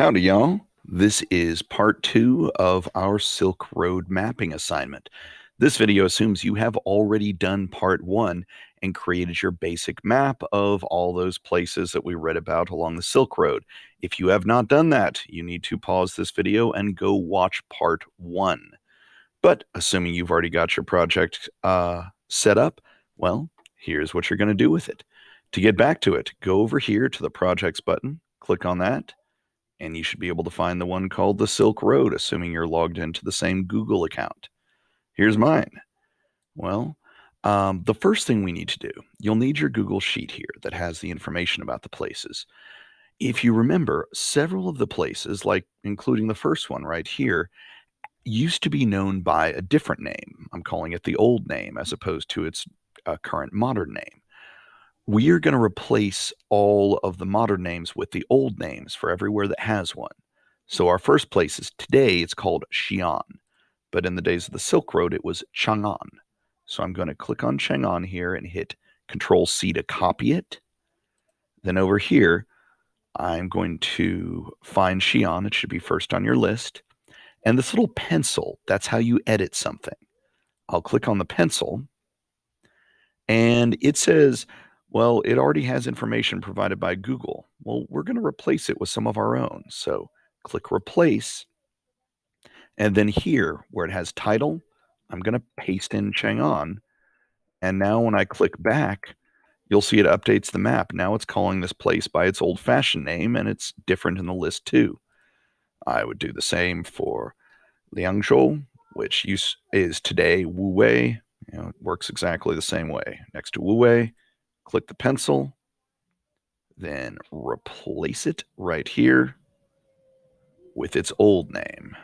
Howdy, y'all. This is part two of our Silk Road mapping assignment. This video assumes you have already done part one and created your basic map of all those places that we read about along the Silk Road. If you have not done that, you need to pause this video and go watch part one. But assuming you've already got your project set up, well, here's what you're going to do with it. To get back to it, go over here to the Projects button, click on that, and you should be able to find the one called the Silk Road, assuming you're logged into the same Google account. Here's mine. Well, the first thing we need to do, you'll need your Google Sheet here that has the information about the places. If you remember, several of the places, like including the first one right here, used to be known by a different name. I'm calling it the old name as opposed to its current modern name. We are going to replace all of the modern names with the old names for everywhere that has one. So our first place is today, it's called Xi'an, but in the days of the Silk Road, it was Chang'an. So I'm going to click on Chang'an here and hit Control C to copy it. Then over here, I'm going to find Xi'an. It should be first on your list. And this little pencil, that's how you edit something. I'll click on the pencil, and it says, well, it already has information provided by Google. Well, we're going to replace it with some of our own. So click Replace. And then here, where it has title, I'm going to paste in Chang'an. And now when I click back, you'll see it updates the map. Now it's calling this place by its old-fashioned name, and it's different in the list too. I would do the same for Liangzhou, which is today Wuwei. It works exactly the same way. Next to Wuwei, click the pencil, then replace it right here with its old name.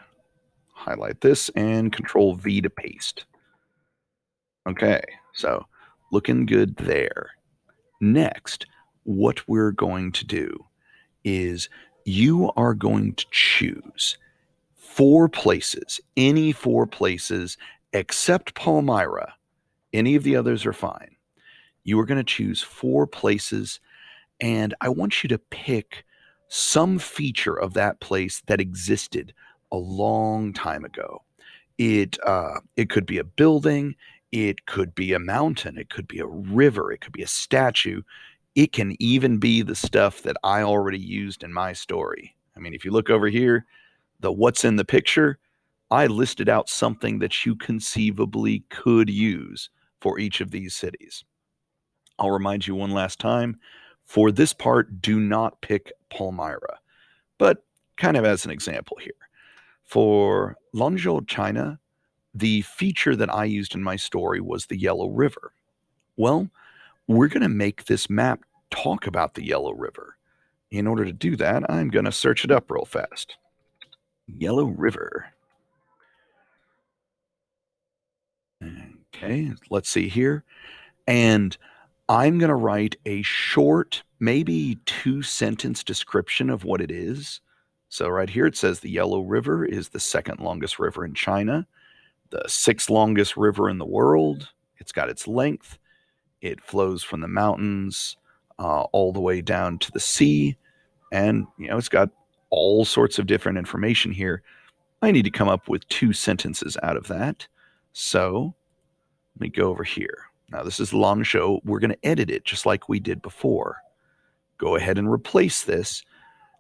Highlight this and Control V to paste. Okay, so looking good there. Next, what we're going to do is you are going to choose 4 places, any 4 places except Palmyra. Any of the others are fine. You are going to choose 4 places, and I want you to pick some feature of that place that existed a long time ago. It could be a building, it could be a mountain, it could be a river, it could be a statue. It can even be the stuff that I already used in my story. I mean, if you look over here, the what's in the picture, I listed out something that you conceivably could use for each of these cities. I'll remind you one last time, for this part, do not pick Palmyra, but kind of as an example here. For Lanzhou, China, the feature that I used in my story was the Yellow River. Well, we're going to make this map talk about the Yellow River. In order to do that, I'm going to search it up real fast. Yellow River. Okay, let's see here. And I'm going to write a short, maybe 2-sentence description of what it is. So right here it says the Yellow River is the 2nd longest river in China, the 6th longest river in the world. It's got its length. It flows from the mountains all the way down to the sea. And, it's got all sorts of different information here. I need to come up with 2 sentences out of that. So let me go over here. Now this is Lanzhou. We're going to edit it just like we did before. Go ahead and replace this.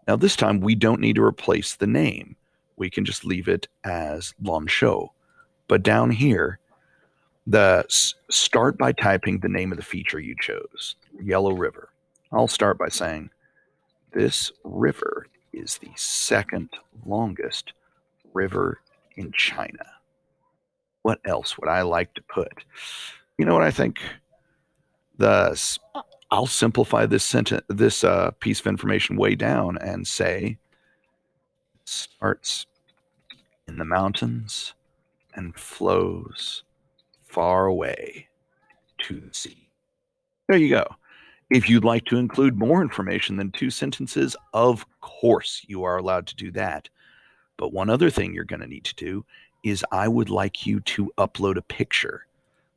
Now this time we don't need to replace the name. We can just leave it as Lanzhou. But down here, start by typing the name of the feature you chose, Yellow River. I'll start by saying, this river is the 2nd longest river in China. What else would I like to put? You know what I think? I'll simplify this piece of information way down and say, starts in the mountains and flows far away to the sea. There you go. If you'd like to include more information than 2 sentences, of course you are allowed to do that. But one other thing you're going to need to do is I would like you to upload a picture.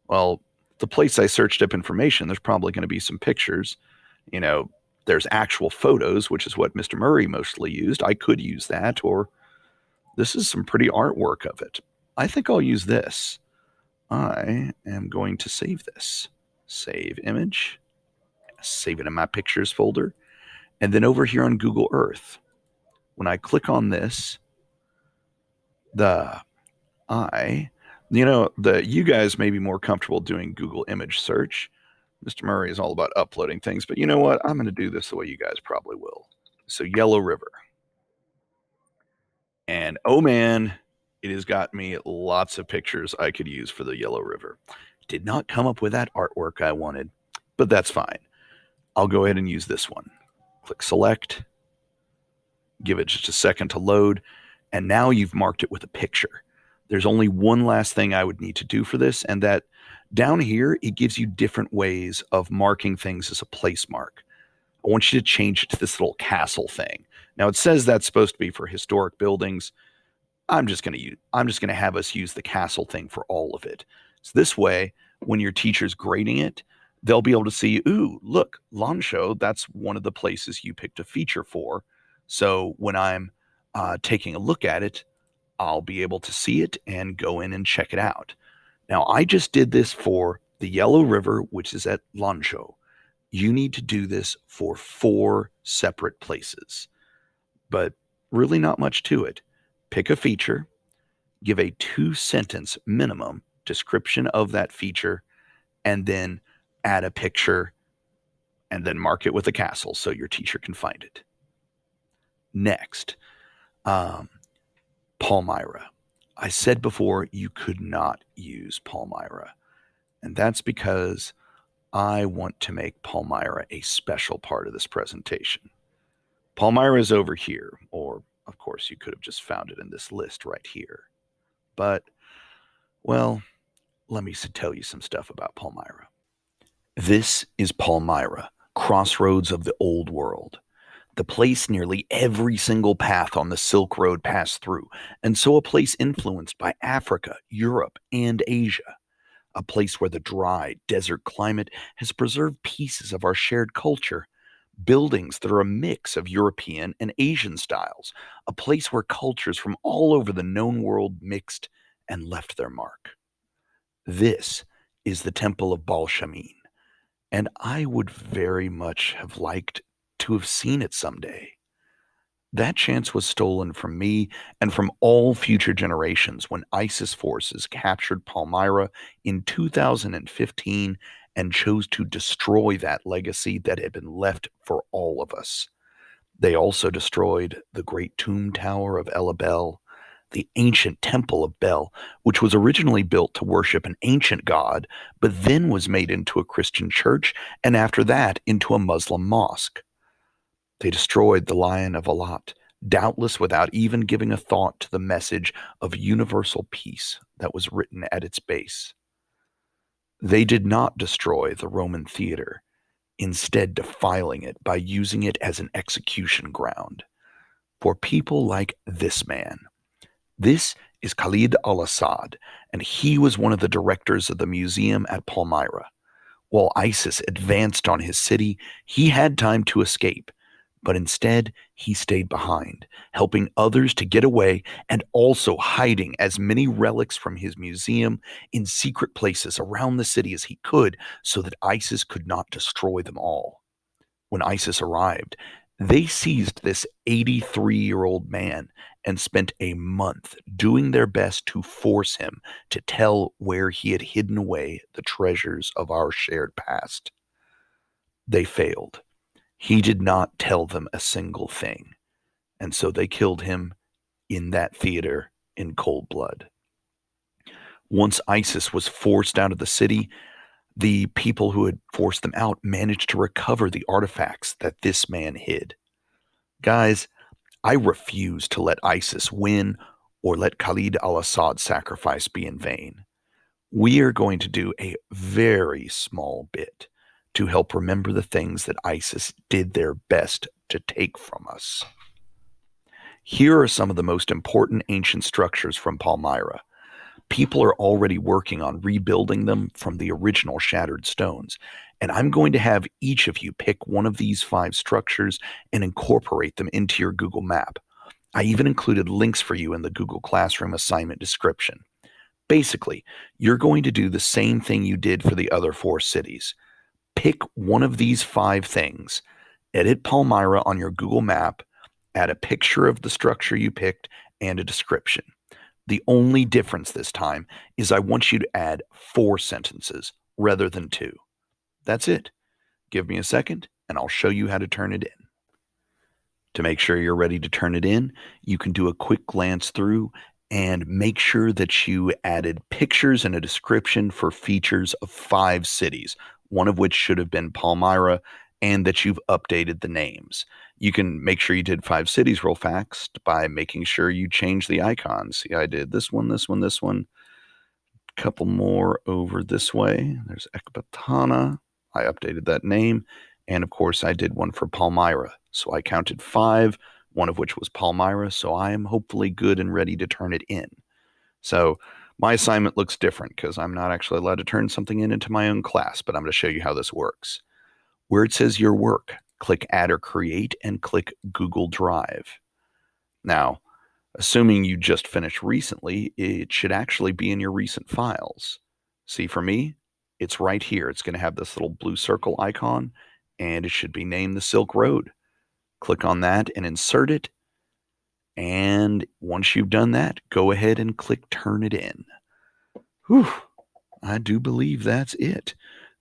Well, the place I searched up information, there's probably going to be some pictures. There's actual photos, which is what Mr. Murray mostly used. I could use that, or this is some pretty artwork of it. I think I'll use this. I am going to save this. Save image. Save it in my pictures folder. And then over here on Google Earth, when I click on this, the you guys may be more comfortable doing Google image search. Mr. Murray is all about uploading things, but you know what? I'm going to do this the way you guys probably will. So Yellow River. And oh man, it has got me lots of pictures I could use for the Yellow River. Did not come up with that artwork I wanted, but that's fine. I'll go ahead and use this one. Click select, give it just a second to load, and now you've marked it with a picture. There's only one last thing I would need to do for this, and that down here, it gives you different ways of marking things as a place mark. I want you to change it to this little castle thing. Now it says that's supposed to be for historic buildings. I'm just going to have us use the castle thing for all of it. So this way, when your teacher's grading it, they'll be able to see, ooh, look, Lansho, that's one of the places you picked a feature for. So when I'm taking a look at it, I'll be able to see it and go in and check it out. Now, I just did this for the Yellow River, which is at Lansho. You need to do this for 4 separate places, but really not much to it. Pick a feature, give a 2-sentence minimum description of that feature, and then add a picture, and then mark it with a castle so your teacher can find it. Next, Palmyra. I said before you could not use Palmyra, and that's because I want to make Palmyra a special part of this presentation. Palmyra is over here, or of course you could have just found it in this list right here. But, well, let me tell you some stuff about Palmyra. This is Palmyra, crossroads of the old world. The place nearly every single path on the Silk Road passed through, and so a place influenced by Africa, Europe, and Asia. A place where the dry, desert climate has preserved pieces of our shared culture. Buildings that are a mix of European and Asian styles. A place where cultures from all over the known world mixed and left their mark. This is the Temple of Baal Shamin, and I would very much have liked to have seen it someday. That chance was stolen from me and from all future generations when ISIS forces captured Palmyra in 2015 and chose to destroy that legacy that had been left for all of us. They also destroyed the great tomb tower of El Abel, the ancient temple of Bel, which was originally built to worship an ancient god, but then was made into a Christian church, and after that into a Muslim mosque. They destroyed the Lion of Alat, doubtless without even giving a thought to the message of universal peace that was written at its base. They did not destroy the Roman theater, instead defiling it by using it as an execution ground. For people like this man. This is Khalid al-Assad, and he was one of the directors of the museum at Palmyra. While ISIS advanced on his city, he had time to escape, but instead he stayed behind, helping others to get away and also hiding as many relics from his museum in secret places around the city as he could so that ISIS could not destroy them all. When ISIS arrived, they seized this 83-year-old man and spent a month doing their best to force him to tell where he had hidden away the treasures of our shared past. They failed. He did not tell them a single thing, and so they killed him in that theater in cold blood. Once ISIS was forced out of the city, the people who had forced them out managed to recover the artifacts that this man hid. Guys, I refuse to let ISIS win or let Khalid al-Assad's sacrifice be in vain. We are going to do a very small bit to help remember the things that ISIS did their best to take from us. Here are some of the most important ancient structures from Palmyra. People are already working on rebuilding them from the original shattered stones, And I'm going to have each of you pick one of these 5 structures and incorporate them into your Google map. I even included links for you in the Google Classroom assignment description. Basically, you're going to do the same thing you did for the other 4 cities. Pick one of these 5 things, edit Palmyra on your Google map, add a picture of the structure you picked, and a description. The only difference this time is I want you to add 4 sentences rather than 2. That's it. Give me a second and I'll show you how to turn it in. To make sure you're ready to turn it in, you can do a quick glance through and make sure that you added pictures and a description for features of 5 cities, one of which should have been Palmyra, and that you've updated the names. You can make sure you did 5 cities real fast by making sure you change the icons. See, I did this one, this one, this one, a couple more over this way. There's Ecbatana. I updated that name. And of course, I did one for Palmyra. So I counted 5, one of which was Palmyra. So I am hopefully good and ready to turn it in. So my assignment looks different because I'm not actually allowed to turn something in into my own class, but I'm going to show you how this works. Where it says your work, click Add or Create and click Google Drive. Now, assuming you just finished recently, it should actually be in your recent files. See, for me, it's right here. It's going to have this little blue circle icon, and it should be named the Silk Road. Click on that and insert it. And once you've done that, go ahead and click Turn It In. Whew, I do believe that's it.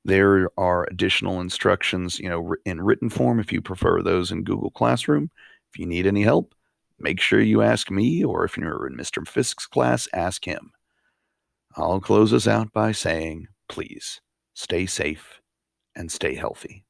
There are additional instructions, in written form if you prefer those in Google Classroom. If you need any help, make sure you ask me, or if you're in Mr. Fisk's class, ask him. I'll close us out by saying, please stay safe and stay healthy.